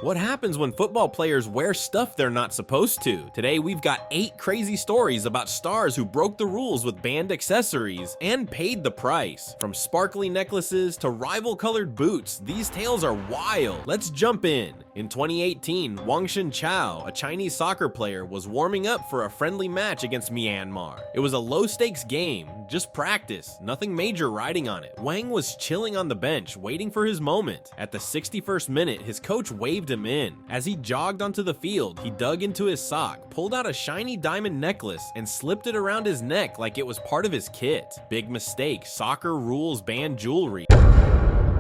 What happens when football players wear stuff they're not supposed to? Today we've got 8 crazy stories about stars who broke the rules with banned accessories and paid the price. From sparkly necklaces to rival-colored boots, these tales are wild. Let's jump in. In 2018, Wang Chao, a Chinese soccer player, was warming up for a friendly match against Myanmar. It was a low-stakes game, just practice, nothing major riding on it. Wang was chilling on the bench, waiting for his moment. At the 61st minute, his coach waved him in. As he jogged onto the field, he dug into his sock, pulled out a shiny diamond necklace, and slipped it around his neck like it was part of his kit. Big mistake, soccer rules ban jewelry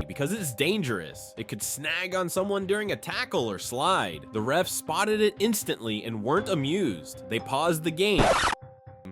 because it's dangerous. It could snag on someone during a tackle or slide. The refs spotted it instantly and weren't amused. They paused the game,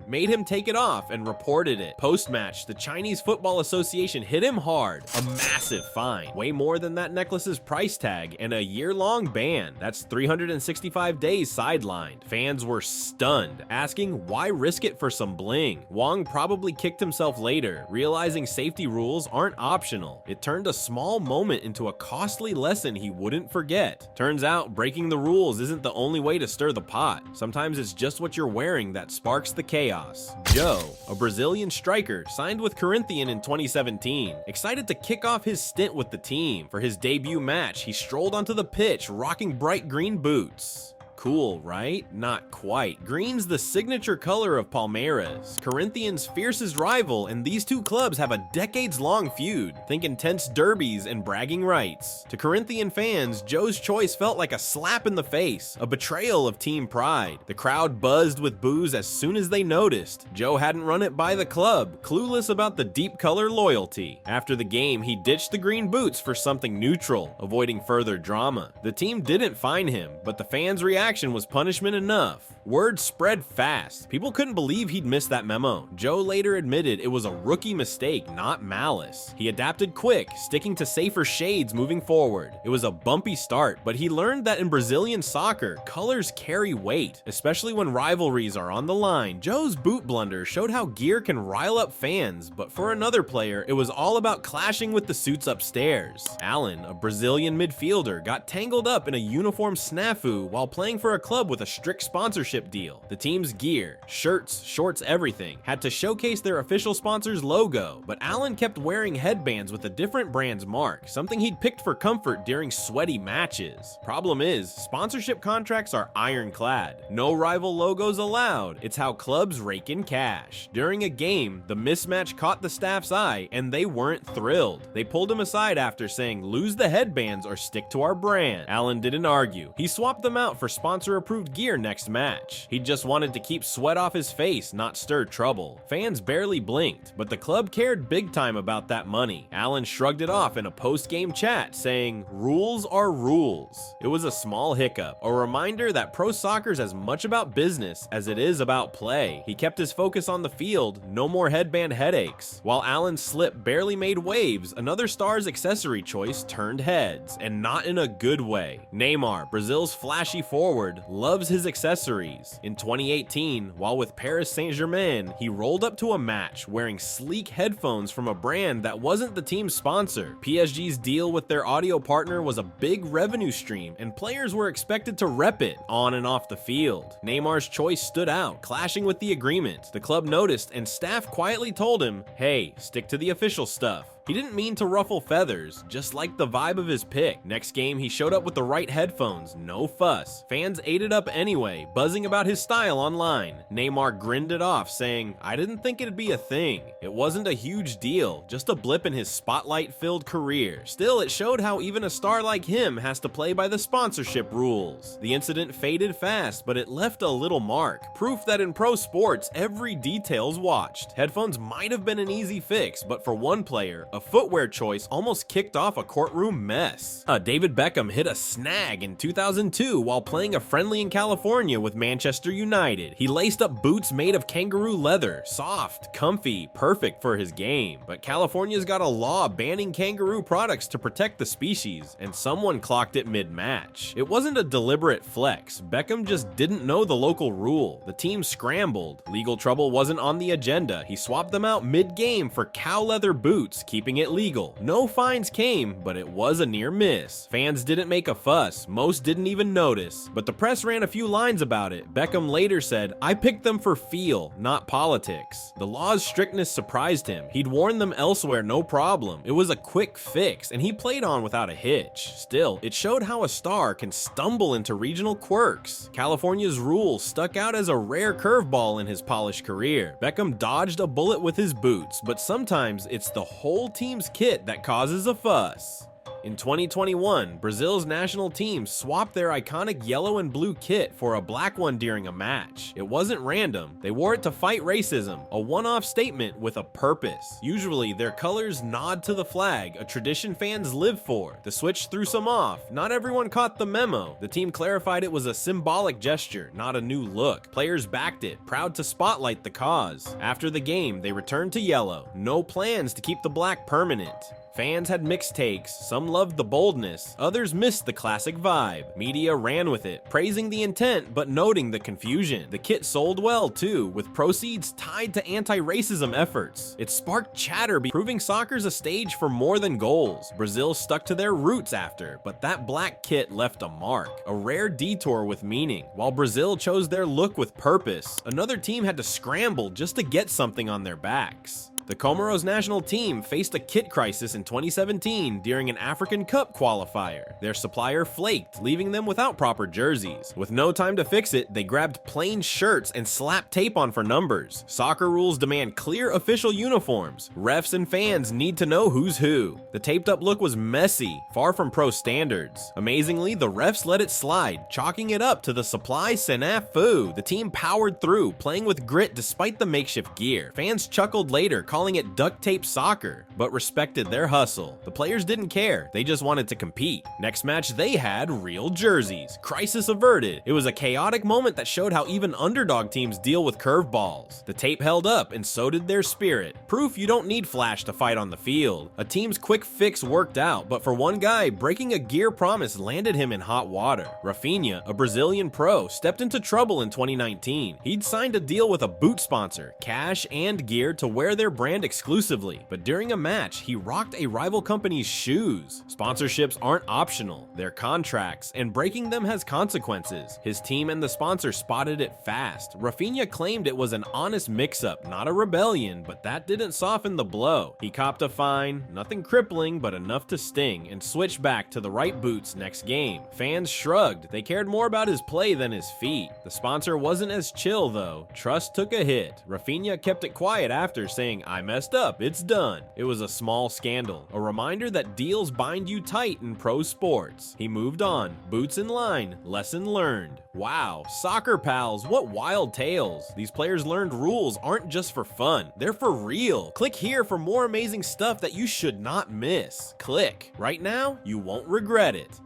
made him take it off, and reported it. Post-match, the Chinese Football Association hit him hard, a massive fine, way more than that necklace's price tag, and a year-long ban. That's 365 days sidelined. Fans were stunned, asking why risk it for some bling. Wang probably kicked himself later, realizing safety rules aren't optional. It turned a small moment into a costly lesson he wouldn't forget. Turns out, breaking the rules isn't the only way to stir the pot. Sometimes it's just what you're wearing that sparks the chaos. Joe, a Brazilian striker, signed with Corinthians in 2017. Excited to kick off his stint with the team. For his debut match, he strolled onto the pitch rocking bright green boots. Cool, right? Not quite. Green's the signature color of Palmeiras, Corinthians' fiercest rival, and these two clubs have a decades-long feud. Think intense derbies and bragging rights. To Corinthian fans, Joe's choice felt like a slap in the face, a betrayal of team pride. The crowd buzzed with boos as soon as they noticed. Joe hadn't run it by the club, clueless about the deep color loyalty. After the game, he ditched the green boots for something neutral, avoiding further drama. The team didn't fine him, but the fans' reaction was punishment enough. Word spread fast. People couldn't believe he'd missed that memo. Joe later admitted it was a rookie mistake, not malice. He adapted quick, sticking to safer shades moving forward. It was a bumpy start, but he learned that in Brazilian soccer, colors carry weight, especially when rivalries are on the line. Joe's boot blunder showed how gear can rile up fans, but for another player, it was all about clashing with the suits upstairs. Alan, a Brazilian midfielder, got tangled up in a uniform snafu while playing for a club with a strict sponsorship deal. The team's gear, shirts, shorts, everything, had to showcase their official sponsor's logo, but Allen kept wearing headbands with a different brand's mark, something he'd picked for comfort during sweaty matches. Problem is, sponsorship contracts are ironclad. No rival logos allowed. It's how clubs rake in cash. During a game, the mismatch caught the staff's eye, and they weren't thrilled. They pulled him aside after saying, "Lose the headbands or stick to our brand." Allen didn't argue. He swapped them out for sponsor-approved gear next match. He just wanted to keep sweat off his face, not stir trouble. Fans barely blinked, but the club cared big time about that money. Allen shrugged it off in a post-game chat, saying, "Rules are rules." It was a small hiccup, a reminder that pro soccer's as much about business as it is about play. He kept his focus on the field, no more headband headaches. While Allen's slip barely made waves, another star's accessory choice turned heads, and not in a good way. Neymar, Brazil's flashy forward, loves his accessories. In 2018, while with Paris Saint-Germain, he rolled up to a match wearing sleek headphones from a brand that wasn't the team's sponsor. PSG's deal with their audio partner was a big revenue stream, and players were expected to rep it on and off the field. Neymar's choice stood out, clashing with the agreement. The club noticed, and staff quietly told him, "Hey, stick to the official stuff." He didn't mean to ruffle feathers, just liked the vibe of his pick. Next game, he showed up with the right headphones, no fuss. Fans ate it up anyway, buzzing about his style online. Neymar grinned it off, saying, "I didn't think it'd be a thing. It wasn't a huge deal, just a blip in his spotlight-filled career." Still, it showed how even a star like him has to play by the sponsorship rules. The incident faded fast, but it left a little mark, proof that in pro sports, every detail's watched. Headphones might have been an easy fix, but for one player, a footwear choice almost kicked off a courtroom mess. David Beckham hit a snag in 2002 while playing a friendly in California with Manchester United. He laced up boots made of kangaroo leather, soft, comfy, perfect for his game. But California's got a law banning kangaroo products to protect the species, and someone clocked it mid-match. It wasn't a deliberate flex. Beckham just didn't know the local rule. The team scrambled. Legal trouble wasn't on the agenda. He swapped them out mid-game for cow leather boots, keeping keeping it legal. No fines came, but it was a near miss. Fans didn't make a fuss, most didn't even notice, but the press ran a few lines about it. Beckham later said, "I picked them for feel, not politics." The law's strictness surprised him. He'd worn them elsewhere no problem. It was a quick fix, and he played on without a hitch. Still, it showed how a star can stumble into regional quirks. California's rules stuck out as a rare curveball in his polished career. Beckham dodged a bullet with his boots, but sometimes it's the whole team's kit that causes a fuss. In 2021, Brazil's national team swapped their iconic yellow and blue kit for a black one during a match. It wasn't random. They wore it to fight racism, a one-off statement with a purpose. Usually, their colors nod to the flag, a tradition fans live for. The switch threw some off. Not everyone caught the memo. The team clarified it was a symbolic gesture, not a new look. Players backed it, proud to spotlight the cause. After the game, they returned to yellow. No plans to keep the black permanent. Fans had mixed takes, some loved the boldness, others missed the classic vibe. Media ran with it, praising the intent but noting the confusion. The kit sold well too, with proceeds tied to anti-racism efforts. It sparked chatter, proving soccer's a stage for more than goals. Brazil stuck to their roots after, but that black kit left a mark, a rare detour with meaning. While Brazil chose their look with purpose, another team had to scramble just to get something on their backs. The Comoros national team faced a kit crisis in 2017 during an African Cup qualifier. Their supplier flaked, leaving them without proper jerseys. With no time to fix it, they grabbed plain shirts and slapped tape on for numbers. Soccer rules demand clear official uniforms. Refs and fans need to know who's who. The taped up look was messy, far from pro standards. Amazingly, the refs let it slide, chalking it up to the supply snafu. The team powered through, playing with grit despite the makeshift gear. Fans chuckled later, calling it duct tape soccer, but respected their hustle. The players didn't care, they just wanted to compete. Next match, they had real jerseys. Crisis averted. It was a chaotic moment that showed how even underdog teams deal with curveballs. The tape held up, and so did their spirit. Proof you don't need flash to fight on the field. A team's quick fix worked out, but for one guy, breaking a gear promise landed him in hot water. Rafinha, a Brazilian pro, stepped into trouble in 2019. He'd signed a deal with a boot sponsor, cash and gear to wear their brand exclusively, but during a match, he rocked a rival company's shoes. Sponsorships aren't optional, they're contracts, and breaking them has consequences. His team and the sponsor spotted it fast. Rafinha claimed it was an honest mix-up, not a rebellion, but that didn't soften the blow. He copped a fine, nothing crippling, but enough to sting, and switched back to the right boots next game. Fans shrugged, they cared more about his play than his feet. The sponsor wasn't as chill though. Trust took a hit. Rafinha kept it quiet after, saying, "I messed up, it's done." It was a small scandal, a reminder that deals bind you tight in pro sports. He moved on, boots in line, lesson learned. Wow, soccer pals, what wild tales. These players learned rules aren't just for fun, they're for real. Click here for more amazing stuff that you should not miss. Click. Right now, you won't regret it.